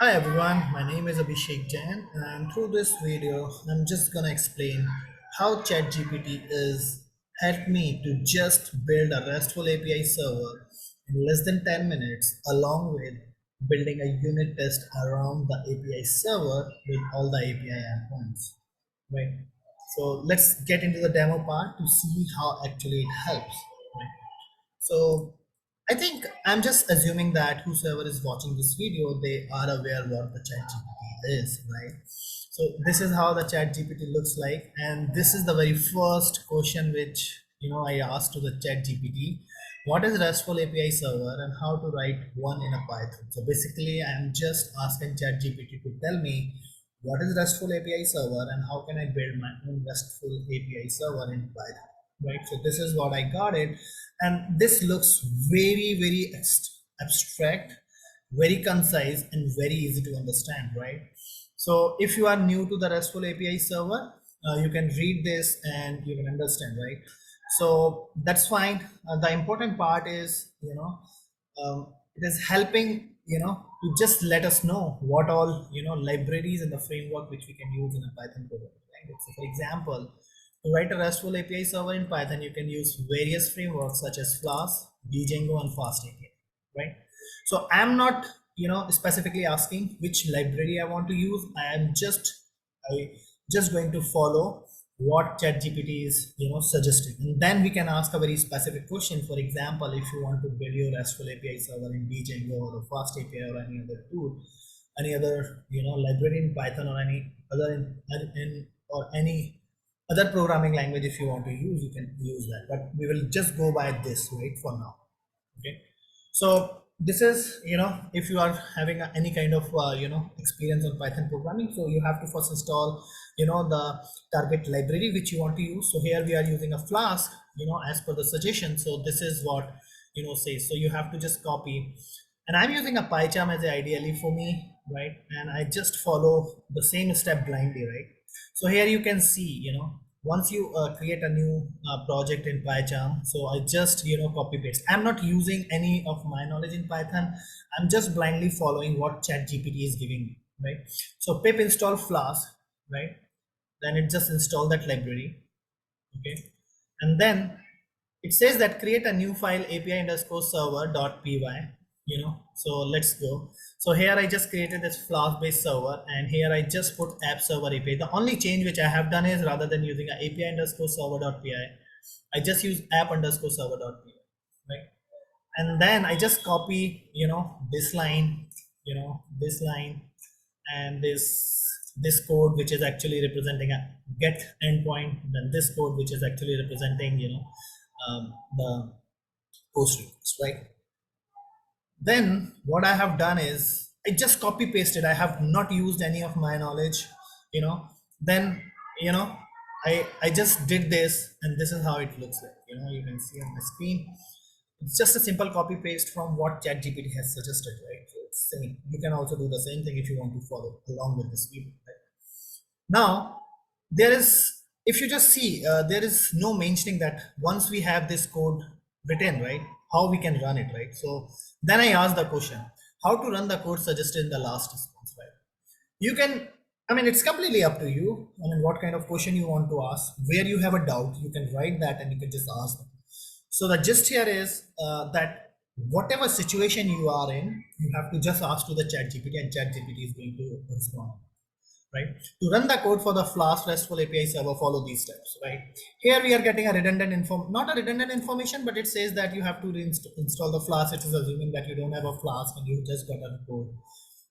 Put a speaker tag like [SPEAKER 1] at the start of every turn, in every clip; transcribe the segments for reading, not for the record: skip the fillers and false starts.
[SPEAKER 1] Hi everyone, my name is Abhishek Jain, and through this video, I'm just gonna explain how ChatGPT is helped me to just build a RESTful API server in less than 10 minutes, along with building a unit test around the API server with all the API endpoints. Right. So let's get into the demo part to see how actually it helps. Right. So I think I'm just assuming that whosoever is watching this video, they are aware what the chat GPT is, right? So this is how the chat GPT looks like. And this is the very first question which, I asked to the chat GPT. What is RESTful API server and how to write one in a Python? So basically I'm just asking chat GPT to tell me what is RESTful API server and how can I build my own RESTful API server in Python, right? So this is what I got it, and this looks very abstract, very concise, and very easy to understand, right? So if you are new to the RESTful API server, you can read this and you can understand, right? So that's fine. The important part is, it is helping, to just let us know what all, libraries in the framework which we can use in a Python program, right? So for example, to write a RESTful API server in Python, you can use various frameworks such as Flask, Django, and Fast API, right? So I'm not, specifically asking which library I want to use. I just going to follow what ChatGPT is, suggesting, and then we can ask a very specific question. For example, if you want to build your RESTful API server in Django or the Fast API or any other tool, any other, library in Python or any other in or any other programming language, if you want to use, you can use that, but we will just go by this, right, for now. Okay. So this is, if you are having any kind of experience on Python programming, so you have to first install, the target library which you want to use. So here we are using a Flask, as per the suggestion. So this is what, says. So you have to just copy, and I'm using a PyCharm as a ideally for me, right? And I just follow the same step blindly, right? So here you can see, once you create a new project in PyCharm, so I just, copy paste. I'm not using any of my knowledge in Python. I'm just blindly following what ChatGPT is giving me, right? So pip install Flask, right? Then it just install that library, okay? And then it says that create a new file API underscore server dot py, so let's go. So here I just created this Flask based server, and here I just put app server API. The only change which I have done is, rather than using a API underscore server dot py, I just use app underscore server dot py, right? And then I just copy, this line, this line, and this code which is actually representing a get endpoint, then this code which is actually representing, the post request, right? Then what I have done is I just copy pasted. I have not used any of my knowledge, then, I just did this, and this is how it looks like. You can see on the screen. It's just a simple copy paste from what ChatGPT has suggested, right? So it's same. You can also do the same thing if you want to follow along with this video, right? Now, there is, if you just see, there is no mentioning that once we have this code written, right, how we can run it, right? So then I asked the question, how to run the code suggested in the last response, right? You can, I mean, it's completely up to you. I mean, what kind of question you want to ask, where you have a doubt, you can write that and you can just ask them. So the gist here is that whatever situation you are in, you have to just ask to the ChatGPT, and ChatGPT is going to respond, right? To run the code for the Flask RESTful API server, follow these steps, right? Here we are getting a redundant not a redundant information, but it says that you have to install the Flask. It is assuming that you don't have a Flask and you just got a code.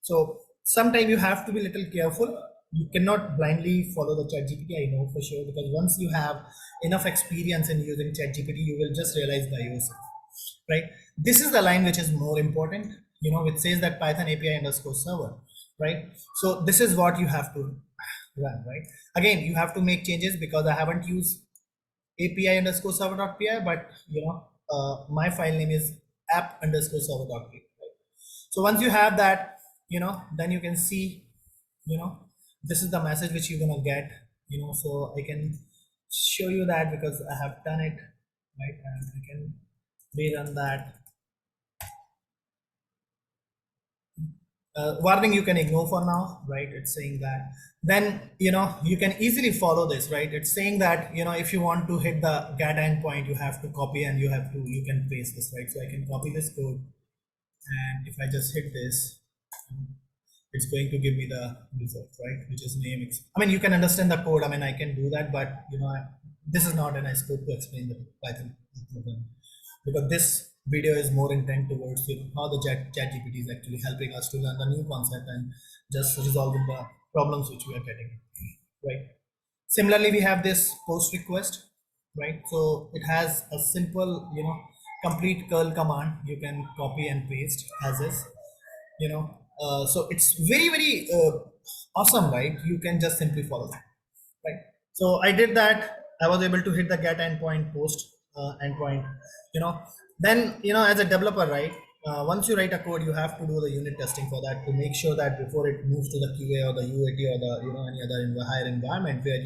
[SPEAKER 1] So sometimes you have to be a little careful. You cannot blindly follow the ChatGPT, I know for sure, because once you have enough experience in using ChatGPT, you will just realize by yourself, right? This is the line which is more important, which says that Python API underscore server, right? So this is what you have to run, right? Again, you have to make changes because I haven't used API underscore server.py, but my file name is app underscore server.py, right? So once you have that, then you can see, this is the message which you're gonna get, so I can show you that because I have done it, right? And I can rerun that. Warning you can ignore for now, right? It's saying that. Then, you can easily follow this, right? It's saying that, if you want to hit the get endpoint, you have to copy and you can paste this, right? So I can copy this code, and if I just hit this, it's going to give me the result, right? Which is name. I mean, you can understand the code. I mean, I can do that, but this is not a nice code to explain the Python program, because this video is more intent towards how the ChatGPT is actually helping us to learn the new concept and just resolving the problems which we are getting, right? Similarly, we have this post request, right? So it has a simple, complete curl command. You can copy and paste as is, so it's very awesome, right? You can just simply follow that, right? So I did that. I was able to hit the get endpoint, post endpoint, you know then as a developer, right? Once you write a code, you have to do the unit testing for that to make sure that before it moves to the QA or the UAT or the any other higher environment where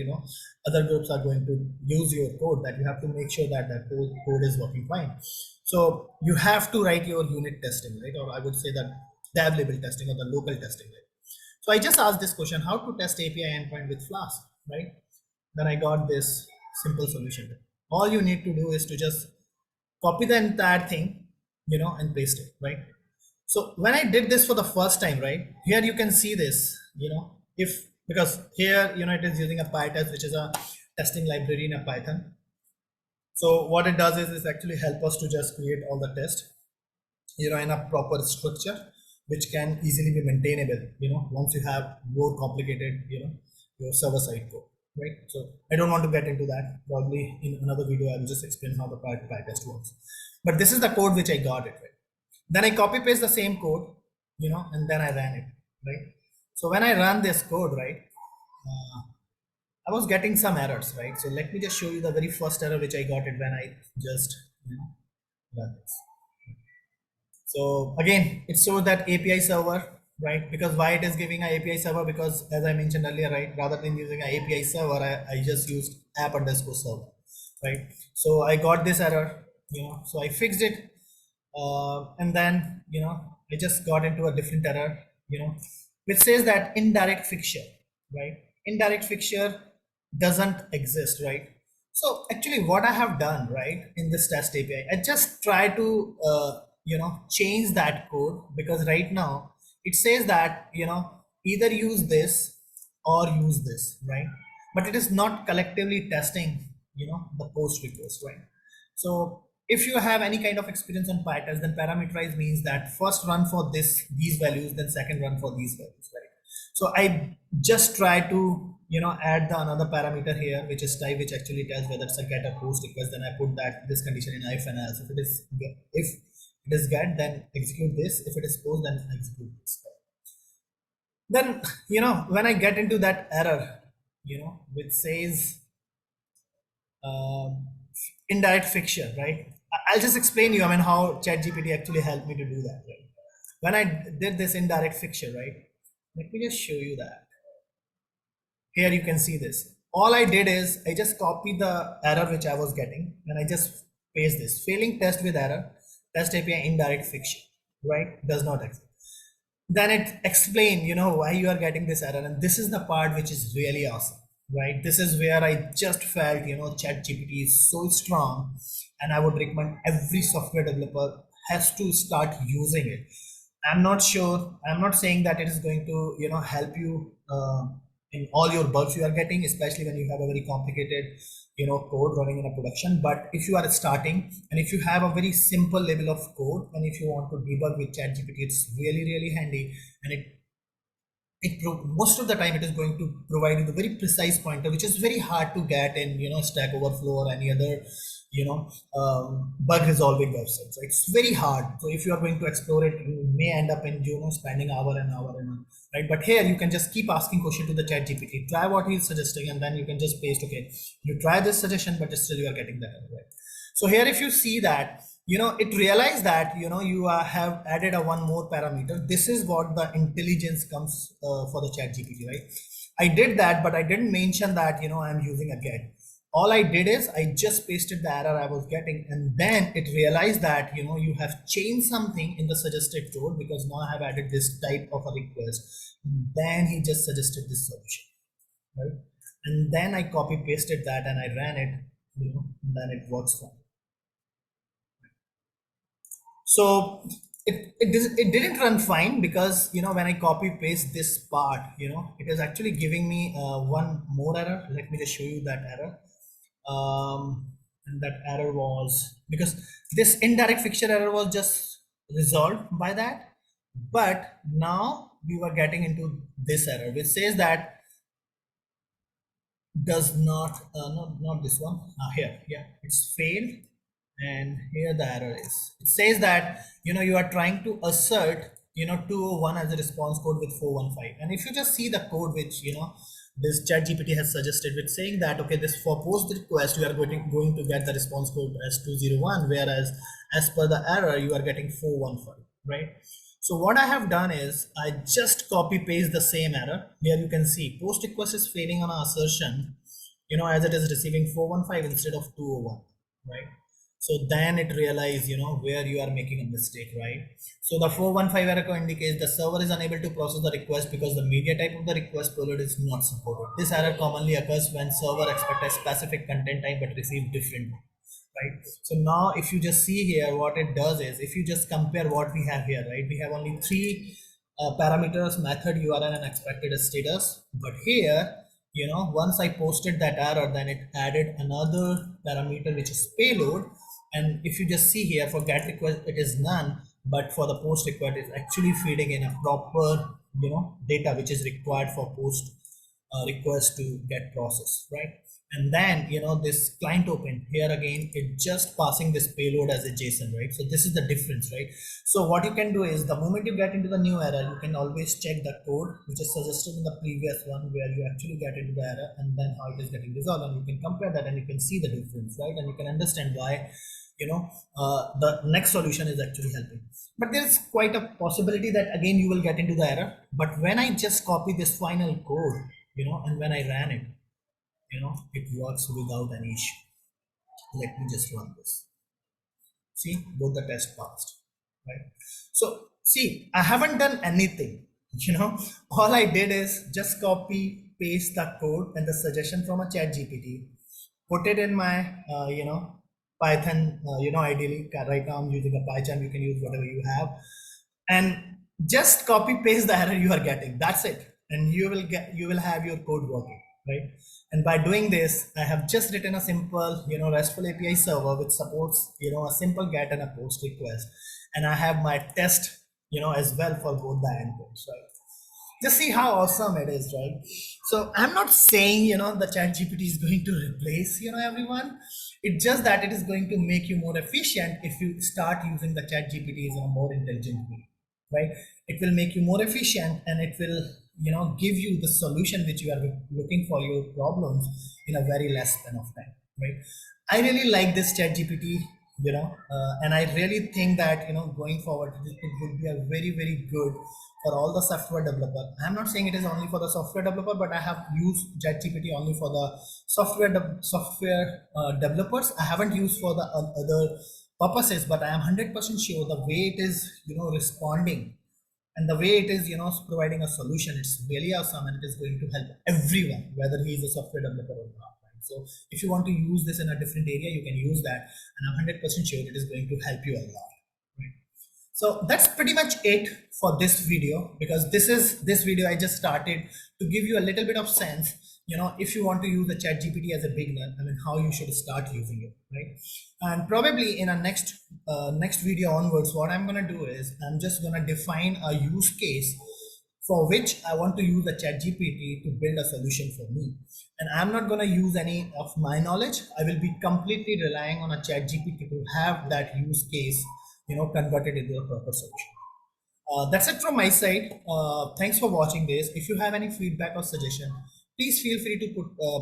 [SPEAKER 1] other groups are going to use your code, that you have to make sure that that code is working fine. So you have to write your unit testing, right? Or I would say that dev level testing or the local testing, right? So I just asked this question: how to test API endpoint with Flask, right? Then I got this simple solution. All you need to do is to just copy the entire thing, and paste it, right? So when I did this for the first time, right, here you can see this, if because here, it is using a PyTest, which is a testing library in a Python. So what it does is actually help us to just create all the tests, in a proper structure, which can easily be maintainable, once you have more complicated, your server side code, right? So I don't want to get into that. Probably in another video, I'll just explain how the PyTest works. But this is the code which I got it, right? Then I copy paste the same code, and then I ran it, right? So when I run this code, right, I was getting some errors, right? So let me just show you the very first error which I got it when I just, run this. So again, it shows that API server, right? Because why it is giving an API server? Because as I mentioned earlier, right, rather than using an API server, I just used app underscore server, right? So I got this error, so I fixed it. And then, I just got into a different error, which says that indirect fixture, right? Indirect fixture doesn't exist, right? So actually what I have done, right, in this test API, I just try to, change that code, because right now it says that, either use this or use this, right? But it is not collectively testing, the post request, right? So if you have any kind of experience on PyTest, then parameterize means that first run for these values, then second run for these values, right? So I just try to add the another parameter here, which is type, which actually tells whether it's a get or post request. Then I put that this condition in if and else. If it is get, then execute this. If it is post, then execute this. Then when I get into that error, which says indirect fixture, right? I'll just explain you, I mean, how ChatGPT actually helped me to do that, right? When I did this indirect fixture, right? Let me just show you that. Here you can see this. All I did is I just copied the error which I was getting, and I just paste this: failing test with error, test API indirect fixture, right? Does not exist. Then it explain, why you are getting this error, and this is the part which is really awesome, right? This is where I just felt, ChatGPT is so strong, and I would recommend every software developer has to start using it. I'm not sure, I'm not saying that it is going to, help you in all your bugs you are getting, especially when you have a very complicated, code running in a production. But if you are starting, and if you have a very simple level of code, and if you want to debug with ChatGPT, it's really handy, and most of the time it is going to provide you the very precise pointer, which is very hard to get in Stack Overflow or any other bug resolving websites. So it's very hard. So if you are going to explore it, you may end up in spending hour and hour, right? But here you can just keep asking question to the ChatGPT, try what he's suggesting, and then you can just paste, okay, you try this suggestion, but still you are getting that, right? So here if you see that, it realized that you have added a one more parameter. This is what the intelligence comes for the ChatGPT, right? I did that, but I didn't mention that I'm using a get. All I did is I just pasted the error I was getting, and then it realized that you have changed something in the suggested code because now I have added this type of a request. And then he just suggested this solution, right? And then I copy pasted that and I ran it, and then it works fine. So it didn't run fine because when I copy paste this part, it is actually giving me one more error. Let me just show you that error. And that error was because this indirect fixture error was just resolved by that, but now we were getting into this error which says that does not not this one, here, yeah, it's failed. And here the error is, it says that you are trying to assert 201 as a response code with 415. And if you just see the code which this ChatGPT has suggested, with saying that okay, this for post request you are going to get the response code as 201, whereas as per the error you are getting 415, right? So what I have done is I just copy paste the same error. Here you can see post request is failing on assertion, as it is receiving 415 instead of 201, right? So then it realized, where you are making a mistake, right? So the 415 error code indicates the server is unable to process the request because the media type of the request payload is not supported. This error commonly occurs when server expects a specific content type but receive different, right? So now if you just see here, what it does is, if you just compare what we have here, right, we have only three parameters: method, URL, and expected status. But here, once I posted that error, then it added another parameter which is payload. And if you just see here, for get request it is none, but for the post request it's actually feeding in a proper data which is required for post request to get processed, right? And then this client open here again, it just passing this payload as a JSON, right? So this is the difference, right? So what you can do is, the moment you get into the new error, you can always check the code which is suggested in the previous one where you actually get into the error, and then how it is getting resolved, and you can compare that and you can see the difference, right? And you can understand why the next solution is actually helping. But there's quite a possibility that again you will get into the error. But when I just copy this final code, and when I ran it, it works without any issue. Let me just run this. See, both the test passed, right? So see, I haven't done anything. All I did is just copy paste the code and the suggestion from a chat GPT, put it in my Python. Ideally right now I'm using a Python. You can use whatever you have, and just copy paste the error you are getting. That's it, and you will have your code working, right? And by doing this, I have just written a simple RESTful API server which supports a simple get and a post request, and I have my test as well for both the endpoints, right? Just see how awesome it is, right? So I'm not saying the chat GPT is going to replace everyone. It's just that it is going to make you more efficient if you start using the chat GPT in a more intelligent way, right? It will make you more efficient, and it will give you the solution which you are looking for your problems in a very less span of time, right? I really like this chat GPT, and I really think that going forward it would be a very good for all the software developer. I'm not saying it is only for the software developer, but I have used ChatGPT only for the software developers. I haven't used for the other purposes, but I am 100% sure the way it is responding and the way it is providing a solution, it's really awesome, and it is going to help everyone, whether he is a software developer or not, right? So if you want to use this in a different area, you can use that, and I'm 100% sure it is going to help you a lot, right? So that's pretty much it for this video, because this video I just started to give you a little bit of sense, if you want to use the chat GPT as a beginner, I mean, how you should start using it, right? And probably in a next video onwards, what I'm going to do is I'm just going to define a use case for which I want to use the chat GPT to build a solution for me. And I'm not going to use any of my knowledge. I will be completely relying on a chat GPT to have that use case converted into a proper solution. That's it from my side. Thanks for watching this. If you have any feedback or suggestion, please feel free to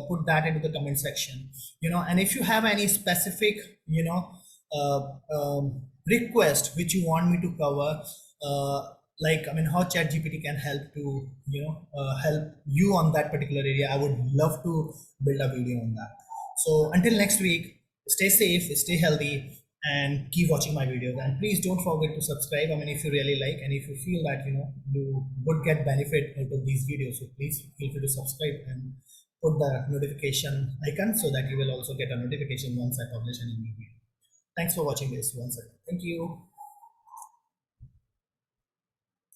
[SPEAKER 1] put that into the comment section. And if you have any specific uh, request which you want me to cover, like, I mean, how ChatGPT can help to help you on that particular area, I would love to build a video on that. So until next week, stay safe, stay healthy, and keep watching my videos. And please don't forget to subscribe. I mean, if you really like and if you feel that you would get benefit out of these videos, so please feel free to subscribe and put the notification icon so that you will also get a notification once I publish any new video. Thanks for watching this once again. Thank you.